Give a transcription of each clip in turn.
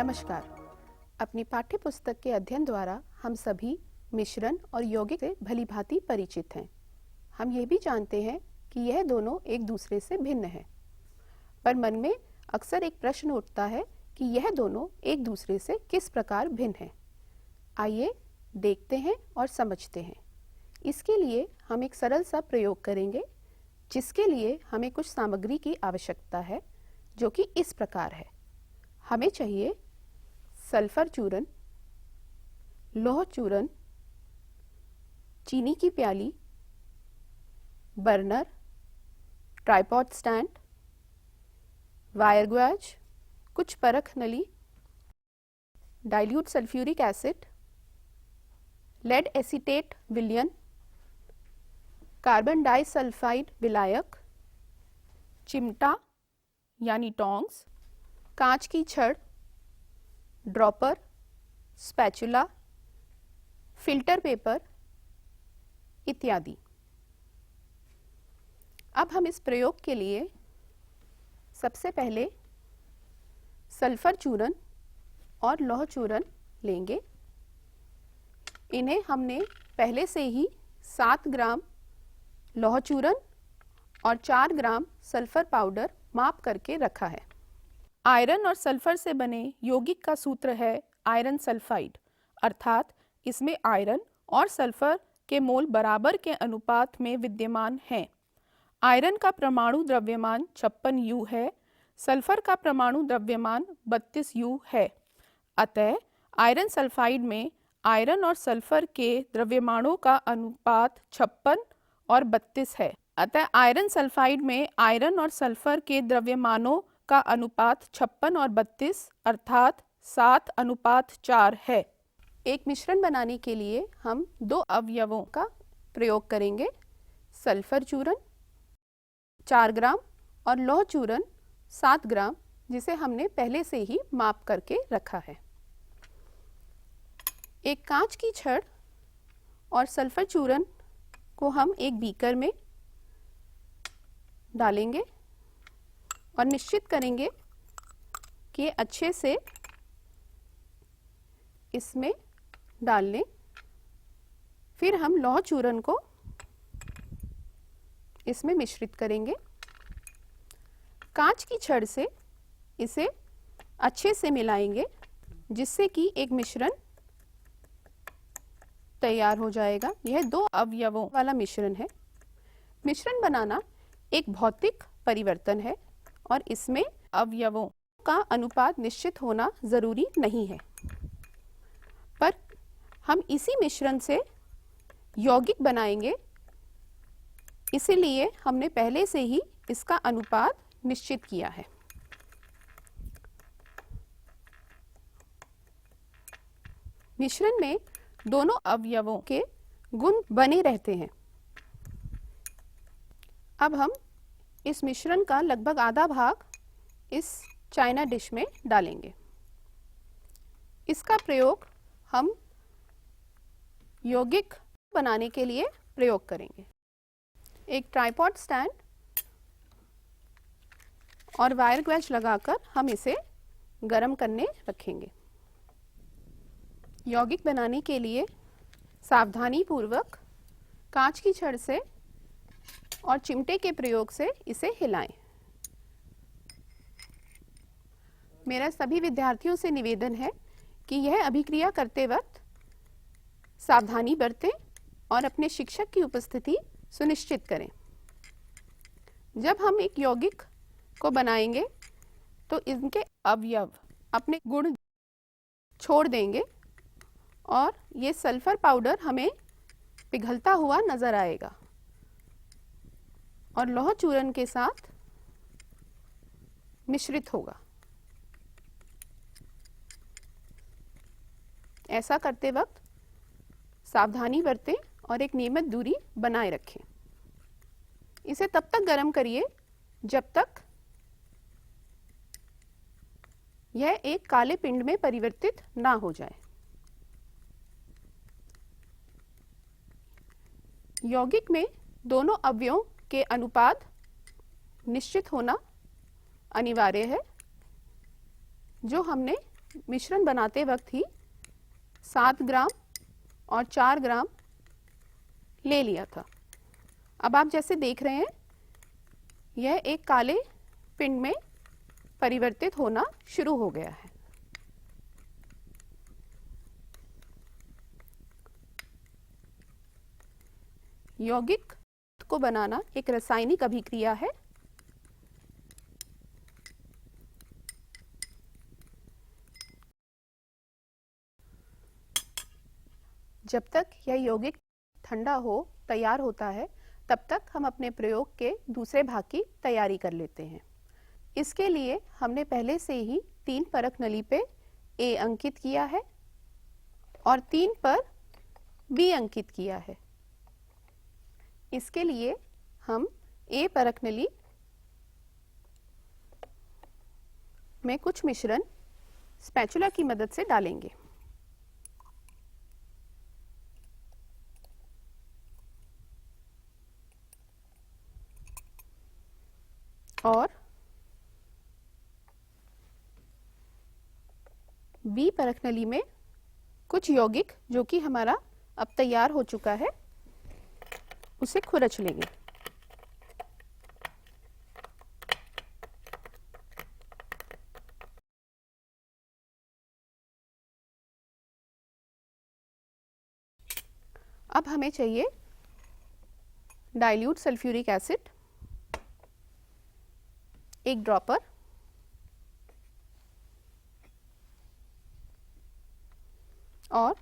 नमस्कार। अपनी पाठ्य पुस्तक के अध्ययन द्वारा हम सभी मिश्रण और यौगिक से भलीभांति परिचित हैं। हम ये भी जानते हैं कि यह दोनों एक दूसरे से भिन्न हैं, पर मन में अक्सर एक प्रश्न उठता है कि यह दोनों एक दूसरे से किस प्रकार भिन्न हैं। आइए देखते हैं और समझते हैं। इसके लिए हम एक सरल सा प्रयोग करेंगे, जिसके लिए हमें कुछ सामग्री की आवश्यकता है, जो कि इस प्रकार है। हमें चाहिए सल्फर चूर्ण, लौह चूर्ण, चीनी की प्याली, burner, tripod stand, wire gauze, कुछ परख नली, dilute sulphuric acid, lead acetate विलयन, कार्बन डाइसल्फाइड विलायक, चिमटा यानी टोंग्स, कांच की छड़, ड्रॉपर, स्पैचुला, फिल्टर पेपर इत्यादि। अब हम इस प्रयोग के लिए सबसे पहले सल्फर चूर्ण और लौह चूर्ण लेंगे। इन्हें हमने पहले से ही 7 ग्राम लौह चूर्ण और 4 ग्राम सल्फर पाउडर माप करके रखा है। आयरन और सल्फर से बने यौगिक का सूत्र है आयरन सल्फाइड, अर्थात इसमें आयरन और सल्फर के मोल बराबर के अनुपात में विद्यमान हैं। आयरन का परमाणु द्रव्यमान 56 U है, सल्फर का परमाणु द्रव्यमान 32 U है। अतः आयरन सल्फाइड में आयरन और सल्फर के द्रव्यमानों का अनुपात 56 और 32 है। अतः आयरन सल्फाइड में आयरन और सल्फर के द्रव्यमानों का अनुपात 56 और 32 अर्थात 7:4 है। एक मिश्रण बनाने के लिए हम 2 अवयवों का प्रयोग करेंगे, सल्फर चूर्ण 4 ग्राम और लौह चूर्ण 7 ग्राम, जिसे हमने पहले से ही माप करके रखा है। एक कांच की छड़ और सल्फर चूर्ण को हम एक बीकर में डालेंगे और निश्चित करेंगे कि अच्छे से इसमें डाल लें। फिर हम लौह चूर्ण को इसमें मिश्रित करेंगे। कांच की छड़ से इसे अच्छे से मिलाएंगे, जिससे कि एक मिश्रण तैयार हो जाएगा। यह 2 अवयवों वाला मिश्रण है। मिश्रण बनाना एक भौतिक परिवर्तन है और इसमें अवयवों का अनुपात निश्चित होना जरूरी नहीं है, पर हम इसी मिश्रण से यौगिक बनाएंगे, इसीलिए हमने पहले से ही इसका अनुपात निश्चित किया है। मिश्रण में दोनों अवयवों के गुण बने रहते हैं। अब हम इस मिश्रण का लगभग आधा भाग इस चाइना डिश में डालेंगे। इसका प्रयोग हम यौगिक बनाने के लिए प्रयोग करेंगे। एक ट्राइपॉड स्टैंड और वायर ग्वेज लगाकर हम इसे गर्म करने रखेंगे। यौगिक बनाने के लिए सावधानी पूर्वक कांच की छड़ से और चिमटे के प्रयोग से इसे हिलाएं। मेरा सभी विद्यार्थियों से निवेदन है कि यह अभिक्रिया करते वक्त सावधानी बरतें और अपने शिक्षक की उपस्थिति सुनिश्चित करें। जब हम एक यौगिक को बनाएंगे तो इनके अवयव अपने गुण छोड़ देंगे और ये सल्फर पाउडर हमें पिघलता हुआ नजर आएगा और लौह चूर्ण के साथ मिश्रित होगा। ऐसा करते वक्त सावधानी बरतें और एक नियमित दूरी बनाए रखें। इसे तब तक गर्म करिए जब तक यह एक काले पिंड में परिवर्तित ना हो जाए। यौगिक में दोनों अवयवों के अनुपात निश्चित होना अनिवार्य है, जो हमने मिश्रण बनाते वक्त ही 7 ग्राम और 4 ग्राम ले लिया था। अब आप जैसे देख रहे हैं यह एक काले पिंड में परिवर्तित होना शुरू हो गया है। यौगिक को बनाना एक रासायनिक अभिक्रिया है। जब तक यह यौगिक ठंडा हो तैयार होता है तब तक हम अपने प्रयोग के दूसरे भाग की तैयारी कर लेते हैं। इसके लिए हमने पहले से ही 3 परख नली पे A अंकित किया है और 3 पर B अंकित किया है। इसके लिए हम A परख नली में कुछ मिश्रण स्पैचुला की मदद से डालेंगे। और B परख नली में कुछ यौगिक जो कि हमारा अब तैयार हो चुका है उसे खुरच लेंगे। अब हमें चाहिए डाइल्यूट सल्फ्यूरिक एसिड, एक ड्रॉपर, और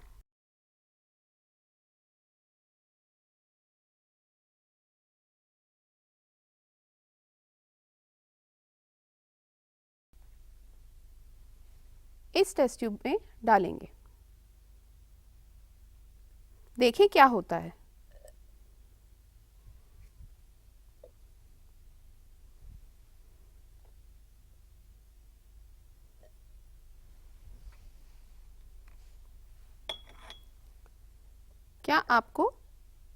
इस टेस्ट ट्यूब में डालेंगे। देखिए क्या होता है। क्या आपको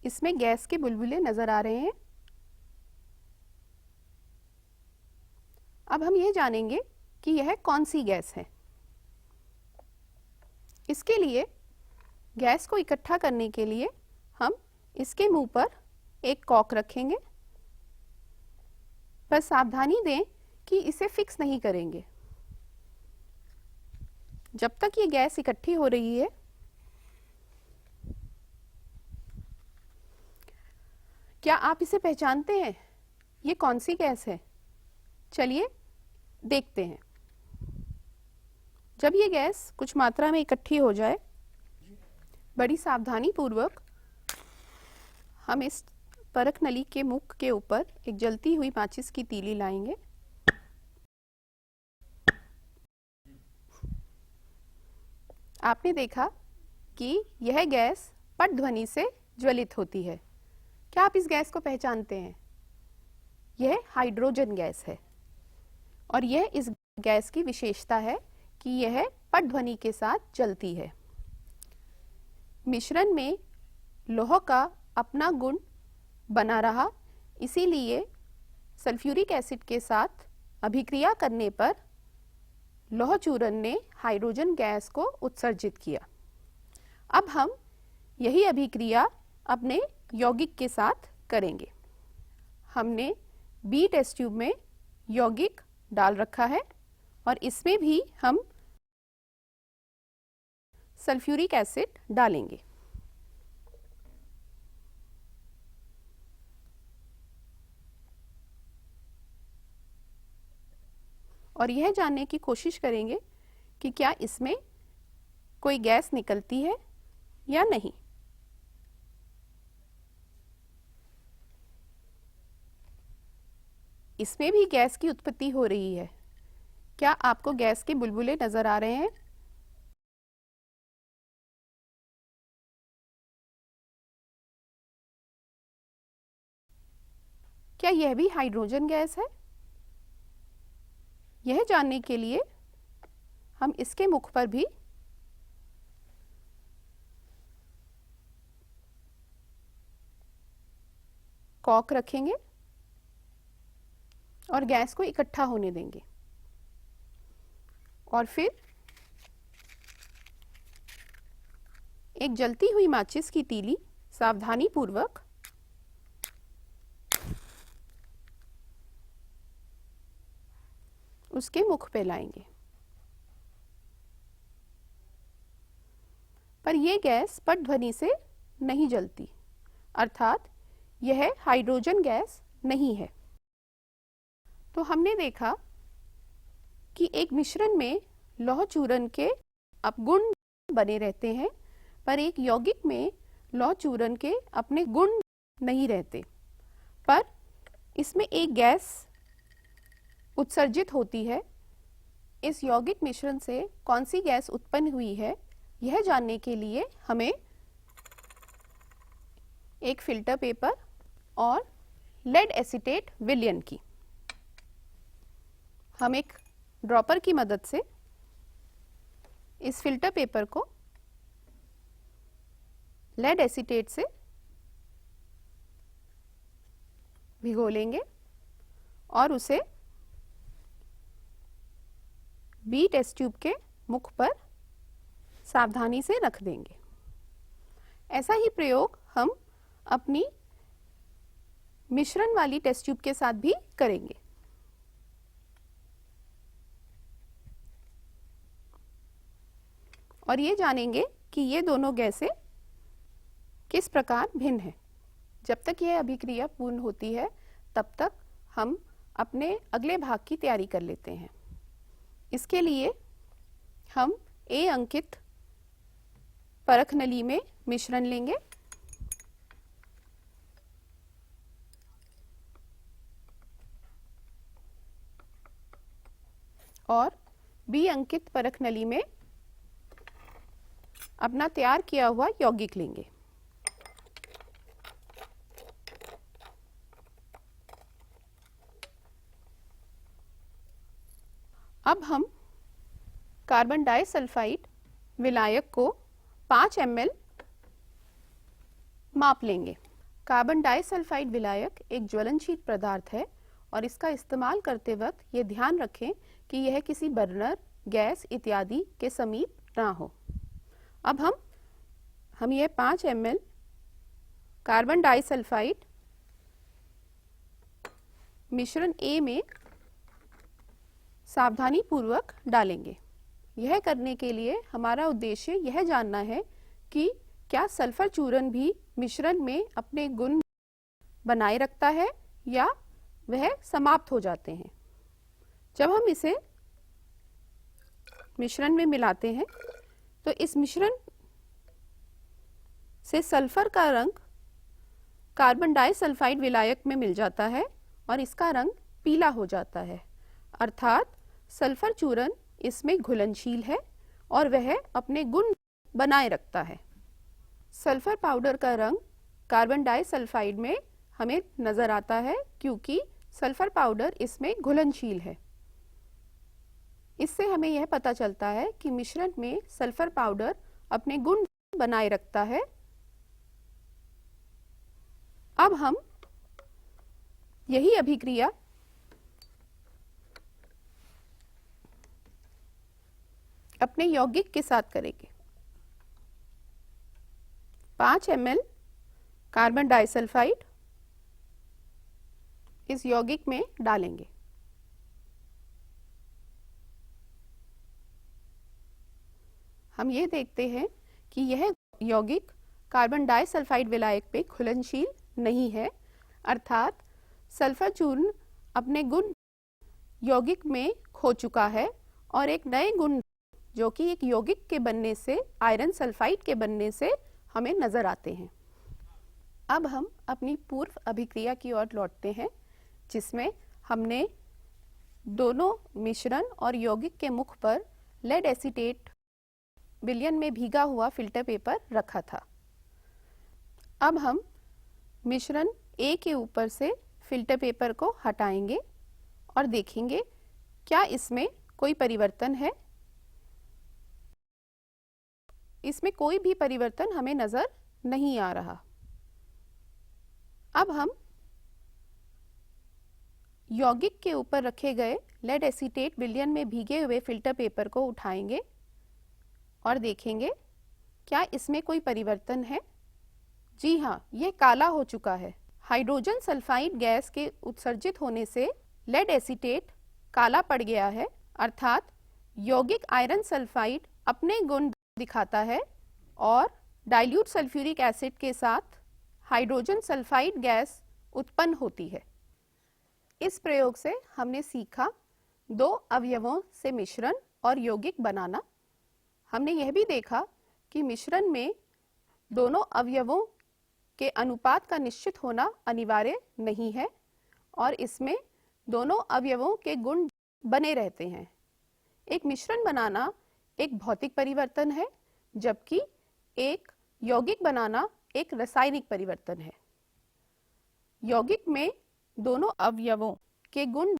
इसमें गैस के बुलबुले नजर आ रहे हैं? अब हम ये जानेंगे कि यह कौन सी गैस है। इसके लिए गैस को इकट्ठा करने के लिए हम इसके मुंह पर एक कॉक रखेंगे, पर सावधानी दें कि इसे फिक्स नहीं करेंगे। जब तक ये गैस इकट्ठी हो रही है क्या आप इसे पहचानते हैं? ये कौन सी गैस है? चलिए देखते हैं। जब ये गैस कुछ मात्रा में इकट्ठी हो जाए बड़ी सावधानी पूर्वक हम इस परख नली के मुख के ऊपर एक जलती हुई माचिस की तीली लाएंगे। आपने देखा कि यह गैस पट ध्वनि से ज्वलित होती है। क्या आप इस गैस को पहचानते हैं? यह हाइड्रोजन गैस है और यह इस गैस की विशेषता है कि यह पट ध्वनि के साथ जलती है। मिश्रण में लौह का अपना गुण बना रहा, इसीलिए सल्फ्यूरिक एसिड के साथ अभिक्रिया करने पर लौह चूर्ण ने हाइड्रोजन गैस को उत्सर्जित किया। अब हम यही अभिक्रिया अपने यौगिक के साथ करेंगे। हमने बी टेस्ट ट्यूब में यौगिक डाल रखा है और इसमें भी हम सल्फ्यूरिक एसिड डालेंगे। और यह जानने की कोशिश करेंगे कि क्या इसमें कोई गैस निकलती है या नहीं। इसमें भी गैस की उत्पत्ति हो रही है। क्या आपको गैस के बुलबुले नजर आ रहे हैं? क्या यह भी हाइड्रोजन गैस है? यह जानने के लिए हम इसके मुख पर भी कॉक रखेंगे और गैस को इकट्ठा होने देंगे और फिर एक जलती हुई माचिस की तीली सावधानी पूर्वक उसके मुख पे लाएंगे। पर यह गैस पट ध्वनि से नहीं जलती, अर्थात यह हाइड्रोजन गैस नहीं है। तो हमने देखा कि एक मिश्रण में लौह चूर्ण के अपगुण बने रहते हैं, पर एक यौगिक में लौह चूर्ण के अपने गुण नहीं रहते, पर इसमें एक गैस उत्सर्जित होती है। इस यौगिक मिश्रण से कौन सी गैस उत्पन्न हुई है, यह जानने के लिए हमें एक फिल्टर पेपर और लेड एसीटेट विलयन की, हम एक ड्रॉपर की मदद से इस फिल्टर पेपर को लेड एसीटेट से भिगो लेंगे और उसे बी टेस्ट ट्यूब के मुख पर सावधानी से रख देंगे। ऐसा ही प्रयोग हम अपनी मिश्रण वाली टेस्ट ट्यूब के साथ भी करेंगे। और ये जानेंगे कि ये दोनों गैसें किस प्रकार भिन्न हैं। जब तक यह अभिक्रिया पूर्ण होती है, तब तक हम अपने अगले भाग की तैयारी कर लेते हैं। इसके लिए हम A अंकित परख नली में मिश्रण लेंगे और B अंकित परख नली में अपना तैयार किया हुआ यौगिक लेंगे। अब हम कार्बन डाइसल्फाइड विलायक को 5 ml माप लेंगे। कार्बन डाइसल्फाइड विलायक एक ज्वलनशील पदार्थ है और इसका इस्तेमाल करते वक्त ये ध्यान रखें कि यह किसी बर्नर, गैस इत्यादि के समीप ना हो। अब हम ये 5 ml कार्बन डाइसल्फाइड मिश्रण A में सावधानी पूर्वक डालेंगे। यह करने के लिए हमारा उद्देश्य यह जानना है कि क्या सल्फर चूर्ण भी मिश्रण में अपने गुण बनाए रखता है या वह समाप्त हो जाते हैं। जब हम इसे मिश्रण में मिलाते हैं तो इस मिश्रण से सल्फर का रंग कार्बन डाइसल्फाइड विलायक में मिल जाता है और इसका रंग पीला हो जाता है, अर्थात सल्फर चूर्ण इसमें घुलनशील है और वह अपने गुण बनाए रखता है। सल्फर पाउडर का रंग कार्बन डाइसल्फाइड में हमें नजर आता है क्योंकि सल्फर पाउडर इसमें घुलनशील है। इससे हमें यह पता चलता है कि मिश्रण में सल्फर पाउडर अपने गुण बनाए रखता है। अब हम यही अभिक्रिया अपने यौगिक के साथ करेंगे। 5 ml कार्बन डाइसल्फाइड इस यौगिक में डालेंगे। हम ये देखते हैं कि यह यौगिक कार्बन डाइसल्फाइड विलायक पे घुलनशील नहीं है, अर्थात सल्फर चूर्ण अपने गुण यौगिक में खो चुका है और एक नए गुण जो कि एक यौगिक के बनने से, आयरन सल्फाइड के बनने से हमें नजर आते हैं। अब हम अपनी पूर्व अभिक्रिया की ओर लौटते हैं, जिसमें हमने दोनों मिश्रण और यौगिक के मुख पर लेड एसीटेट विलयन में भीगा हुआ फिल्टर पेपर रखा था। अब हम मिश्रण A के ऊपर से फिल्टर पेपर को हटाएंगे और देखेंगे क्या इसमें कोई परिवर्तन है। इसमें कोई भी परिवर्तन हमें नजर नहीं आ रहा। अब हम यौगिक के ऊपर रखे गए लेड एसीटेट विलयन में भीगे हुए फिल्टर पेपर को उठाएंगे और देखेंगे क्या इसमें कोई परिवर्तन है? जी हाँ, यह काला हो चुका है। हाइड्रोजन सल्फाइड गैस के उत्सर्जित होने से लेड एसीटेट काला पड़ गया है, अर्थात यौगिक आयरन सल्फाइड अपने गुण दिखाता है और डाइल्यूट सल्फ्यूरिक एसिड के साथ हाइड्रोजन सल्फाइड गैस उत्पन्न होती है। इस प्रयोग से हमने सीखा दो अवयवों से मिश्रण और यौगिक बनाना। हमने यह भी देखा कि मिश्रण में दोनों अवयवों के अनुपात का निश्चित होना अनिवार्य नहीं है और इसमें दोनों अवयवों के गुण बने रहते हैं। एक मिश्रण बनाना एक भौतिक परिवर्तन है, जबकि एक यौगिक बनाना एक रासायनिक परिवर्तन है। यौगिक में दोनों अवयवों के गुण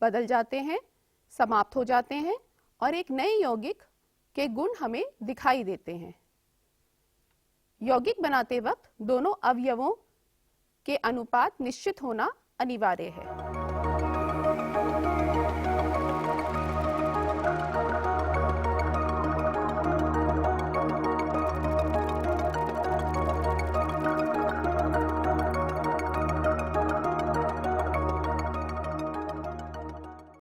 बदल जाते हैं, समाप्त हो जाते हैं और एक नए यौगिक के गुण हमें दिखाई देते हैं। यौगिक बनाते वक्त दोनों अवयवों के अनुपात निश्चित होना अनिवार्य है।